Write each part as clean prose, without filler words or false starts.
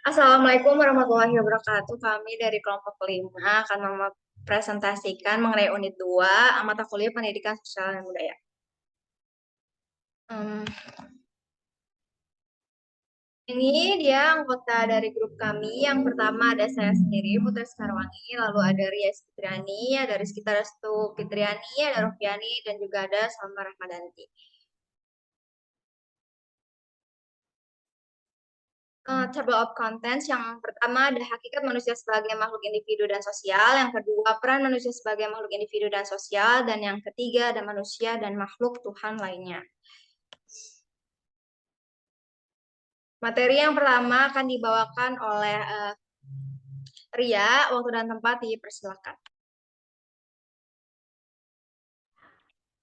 Assalamualaikum warahmatullahi wabarakatuh. Kami dari kelompok kelima akan mempresentasikan mengenai unit 2 mata kuliah Pendidikan Sosial dan Budaya. Hmm, ini dia anggota dari grup kami. Yang pertama ada saya sendiri, Putri Sekarwangi, lalu ada Ria Fitriani, ada Rizky Tarastu Fitriani, ada Rofiani, dan juga ada Salma Rahmadanti. Table of Contents yang pertama ada hakikat manusia sebagai makhluk individu dan sosial, yang kedua peran manusia sebagai makhluk individu dan sosial, dan yang ketiga ada manusia dan makhluk Tuhan lainnya. Materi yang pertama akan dibawakan oleh Ria, waktu dan tempat dipersilakan.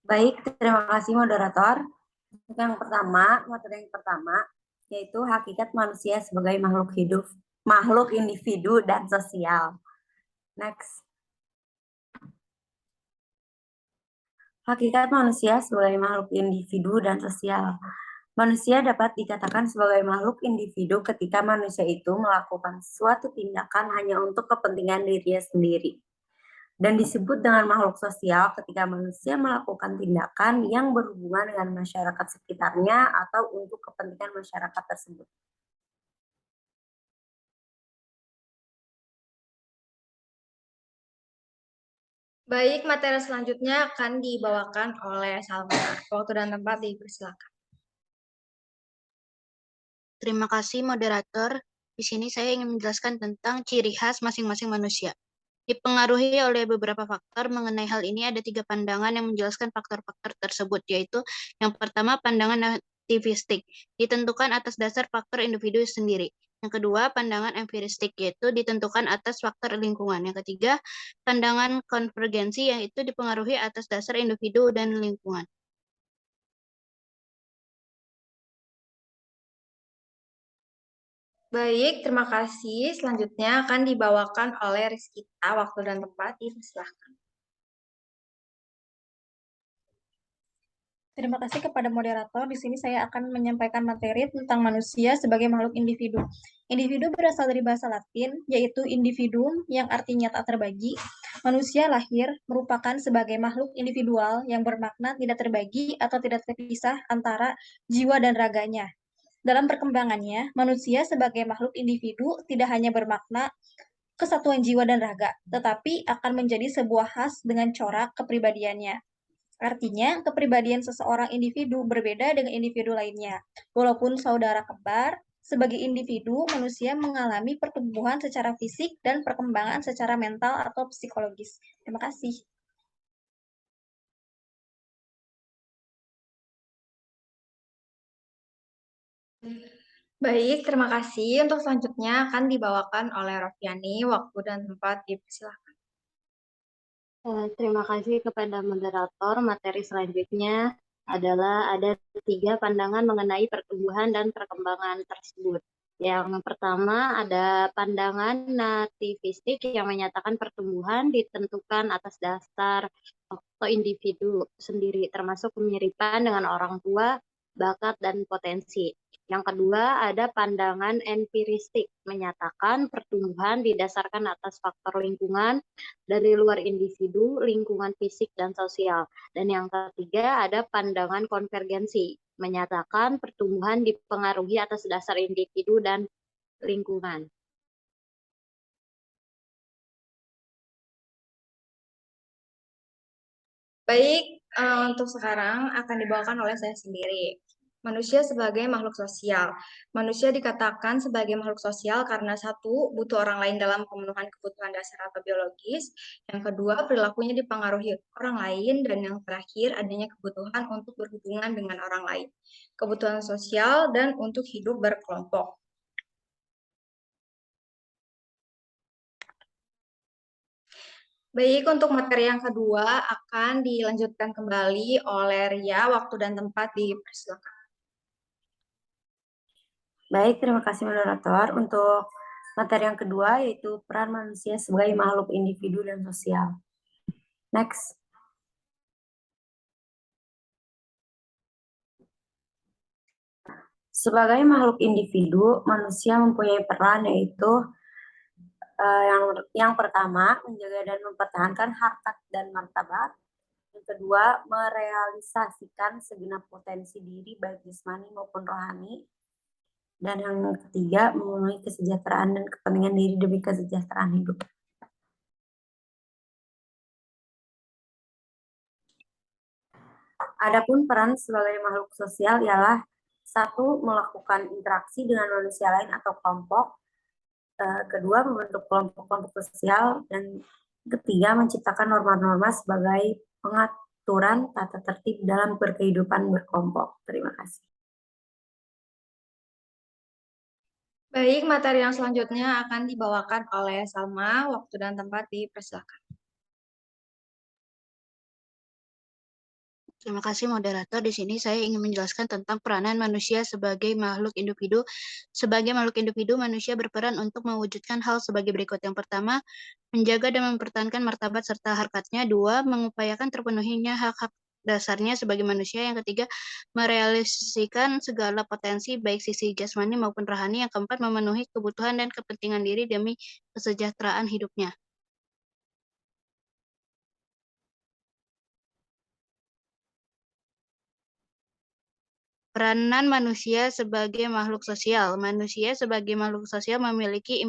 Baik, terima kasih moderator. Yang pertama, materi yang pertama yaitu hakikat manusia sebagai makhluk hidup, makhluk individu dan sosial. Next. Hakikat manusia sebagai makhluk individu dan sosial. Manusia dapat dikatakan sebagai makhluk individu ketika manusia itu melakukan suatu tindakan hanya untuk kepentingan dirinya sendiri. Dan disebut dengan makhluk sosial ketika manusia melakukan tindakan yang berhubungan dengan masyarakat sekitarnya atau untuk kepentingan masyarakat tersebut. Baik, materi selanjutnya akan dibawakan oleh Salma. Waktu dan tempat dipersilakan. Terima kasih moderator. Di sini saya ingin menjelaskan tentang ciri khas masing-masing manusia. Dipengaruhi oleh beberapa faktor. Mengenai hal ini ada 3 pandangan yang menjelaskan faktor-faktor tersebut, yaitu yang pertama pandangan nativistik, ditentukan atas dasar faktor individu sendiri. Yang kedua, pandangan empiristik, yaitu ditentukan atas faktor lingkungan. Yang ketiga, pandangan konvergensi, yaitu dipengaruhi atas dasar individu dan lingkungan. Baik, terima kasih. Selanjutnya akan dibawakan oleh Rizkita, waktu dan tempat dipersilakan. Terima kasih kepada moderator. Di sini saya akan menyampaikan materi tentang manusia sebagai makhluk individu. Individu berasal dari bahasa Latin, yaitu individuum yang artinya tak terbagi. Manusia lahir merupakan sebagai makhluk individual yang bermakna tidak terbagi atau tidak terpisah antara jiwa dan raganya. Dalam perkembangannya, manusia sebagai makhluk individu tidak hanya bermakna kesatuan jiwa dan raga, tetapi akan menjadi sebuah khas dengan corak kepribadiannya. Artinya, kepribadian seseorang individu berbeda dengan individu lainnya. Walaupun saudara kembar, sebagai individu, manusia mengalami pertumbuhan secara fisik dan perkembangan secara mental atau psikologis. Terima kasih. Baik, terima kasih. Untuk selanjutnya akan dibawakan oleh Rofiani, waktu dan tempat dipersilakan. Terima kasih kepada moderator. Materi selanjutnya adalah ada 3 pandangan mengenai pertumbuhan dan perkembangan tersebut. Yang pertama ada pandangan nativistik yang menyatakan pertumbuhan ditentukan atas dasar atau individu sendiri, termasuk kemiripan dengan orang tua, bakat, dan potensi. Yang kedua, ada pandangan empiristik, menyatakan pertumbuhan didasarkan atas faktor lingkungan dari luar individu, lingkungan fisik, dan sosial. Dan yang ketiga, ada pandangan konvergensi, menyatakan pertumbuhan dipengaruhi atas dasar individu dan lingkungan. Baik, untuk sekarang akan dibawakan oleh saya sendiri. Manusia sebagai makhluk sosial. Manusia dikatakan sebagai makhluk sosial karena satu, butuh orang lain dalam pemenuhan kebutuhan dasar atau biologis. Yang kedua, perilakunya dipengaruhi orang lain. Dan yang terakhir, adanya kebutuhan untuk berhubungan dengan orang lain. Kebutuhan sosial dan untuk hidup berkelompok. Baik, untuk materi yang kedua akan dilanjutkan kembali oleh Ria, waktu dan tempat dipersilakan. Baik, terima kasih moderator. Untuk materi yang kedua yaitu peran manusia sebagai makhluk individu dan sosial. Next. Sebagai makhluk individu, manusia mempunyai peran yaitu yang pertama menjaga dan mempertahankan harkat dan martabat. Yang kedua, merealisasikan segenap potensi diri baik jasmani maupun rohani. Dan yang ketiga, memenuhi kesejahteraan dan kepentingan diri demi kesejahteraan hidup. Adapun peran sebagai makhluk sosial ialah satu, melakukan interaksi dengan manusia lain atau kelompok. Kedua, membentuk kelompok-kelompok sosial. Dan ketiga, menciptakan norma-norma sebagai pengaturan tata tertib dalam berkehidupan berkelompok. Terima kasih. Baik, materi yang selanjutnya akan dibawakan oleh Salma. Waktu dan tempat dipersilakan. Terima kasih moderator. Di sini saya ingin menjelaskan tentang peranan manusia sebagai makhluk individu. Sebagai makhluk individu, manusia berperan untuk mewujudkan hal sebagai berikut. Yang pertama, menjaga dan mempertahankan martabat serta harkatnya. Dua, mengupayakan terpenuhinya hak-hak dasarnya sebagai manusia. Yang ketiga, merealisasikan segala potensi baik sisi jasmani maupun rohani. Yang keempat, memenuhi kebutuhan dan kepentingan diri demi kesejahteraan hidupnya. Peranan manusia sebagai makhluk sosial. Manusia sebagai makhluk sosial memiliki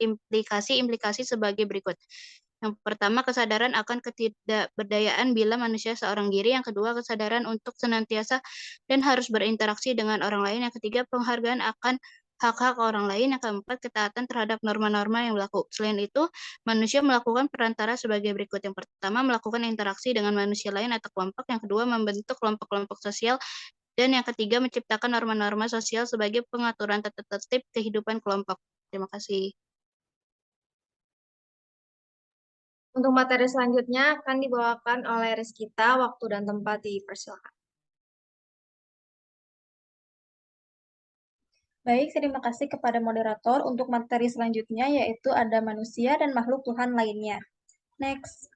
implikasi-implikasi sebagai berikut. Yang pertama, kesadaran akan ketidakberdayaan bila manusia seorang diri. Yang kedua, kesadaran untuk senantiasa dan harus berinteraksi dengan orang lain. Yang ketiga, penghargaan akan hak-hak orang lain. Yang keempat, ketaatan terhadap norma-norma yang berlaku. Selain itu, manusia melakukan perantara sebagai berikut. Yang pertama, melakukan interaksi dengan manusia lain atau kelompok. Yang kedua, membentuk kelompok-kelompok sosial. Dan yang ketiga, menciptakan norma-norma sosial sebagai pengaturan tata tertib kehidupan kelompok. Terima kasih. Untuk materi selanjutnya akan dibawakan oleh Rizkita. Waktu dan tempat dipersilakan. Baik, terima kasih kepada moderator. Untuk materi selanjutnya yaitu ada manusia dan makhluk Tuhan lainnya. Next.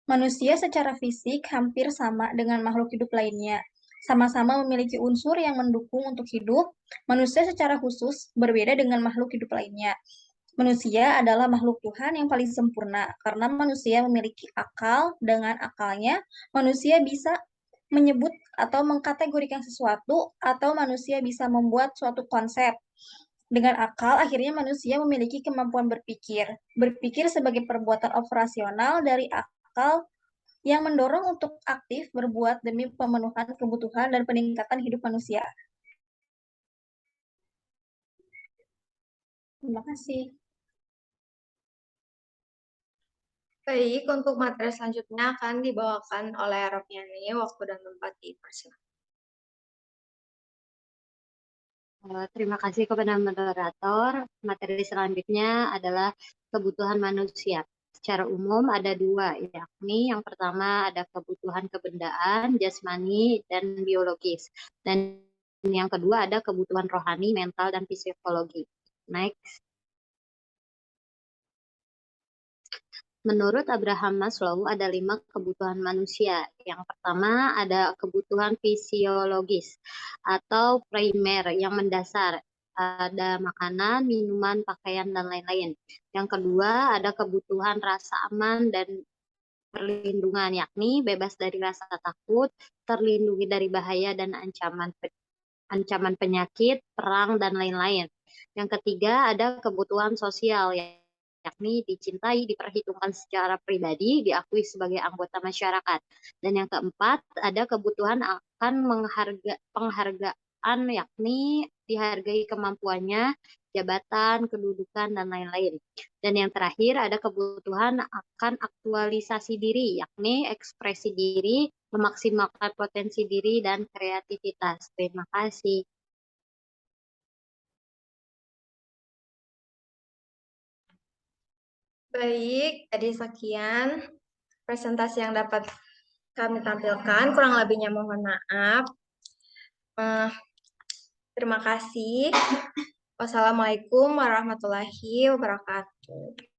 Manusia secara fisik hampir sama dengan makhluk hidup lainnya. Sama-sama memiliki unsur yang mendukung untuk hidup. Manusia secara khusus berbeda dengan makhluk hidup lainnya. Manusia adalah makhluk Tuhan yang paling sempurna karena manusia memiliki akal. Dengan akalnya, manusia bisa menyebut atau mengkategorikan sesuatu, atau manusia bisa membuat suatu konsep. Dengan akal, akhirnya manusia memiliki kemampuan berpikir. Berpikir sebagai perbuatan operasional dari akal yang mendorong untuk aktif berbuat demi pemenuhan kebutuhan dan peningkatan hidup manusia. Terima kasih. Baik, untuk materi selanjutnya akan dibawakan oleh Ropiani. Waktu dan tempat dipersilakan. Terima kasih kepada moderator. Materi selanjutnya adalah kebutuhan manusia. Secara umum ada dua, yakni yang pertama ada kebutuhan kebendaan, jasmani, dan biologis. Dan yang kedua ada kebutuhan rohani, mental, dan psikologi. Next. Menurut Abraham Maslow, ada 5 kebutuhan manusia. Yang pertama ada kebutuhan fisiologis atau primer yang mendasar. Ada makanan, minuman, pakaian, dan lain-lain. Yang kedua ada kebutuhan rasa aman dan perlindungan, yakni bebas dari rasa takut, terlindungi dari bahaya dan ancaman penyakit, perang, dan lain-lain. Yang ketiga ada kebutuhan sosial, yakni dicintai, diperhitungkan secara pribadi, diakui sebagai anggota masyarakat. Dan yang keempat, ada kebutuhan akan penghargaan, yakni dihargai kemampuannya, jabatan, kedudukan, dan lain-lain. Dan yang terakhir, ada kebutuhan akan aktualisasi diri, yakni ekspresi diri, memaksimalkan potensi diri, dan kreativitas. Terima kasih. Baik, jadi sekian presentasi yang dapat kami tampilkan. Kurang lebihnya mohon maaf. Terima kasih. Wassalamualaikum warahmatullahi wabarakatuh.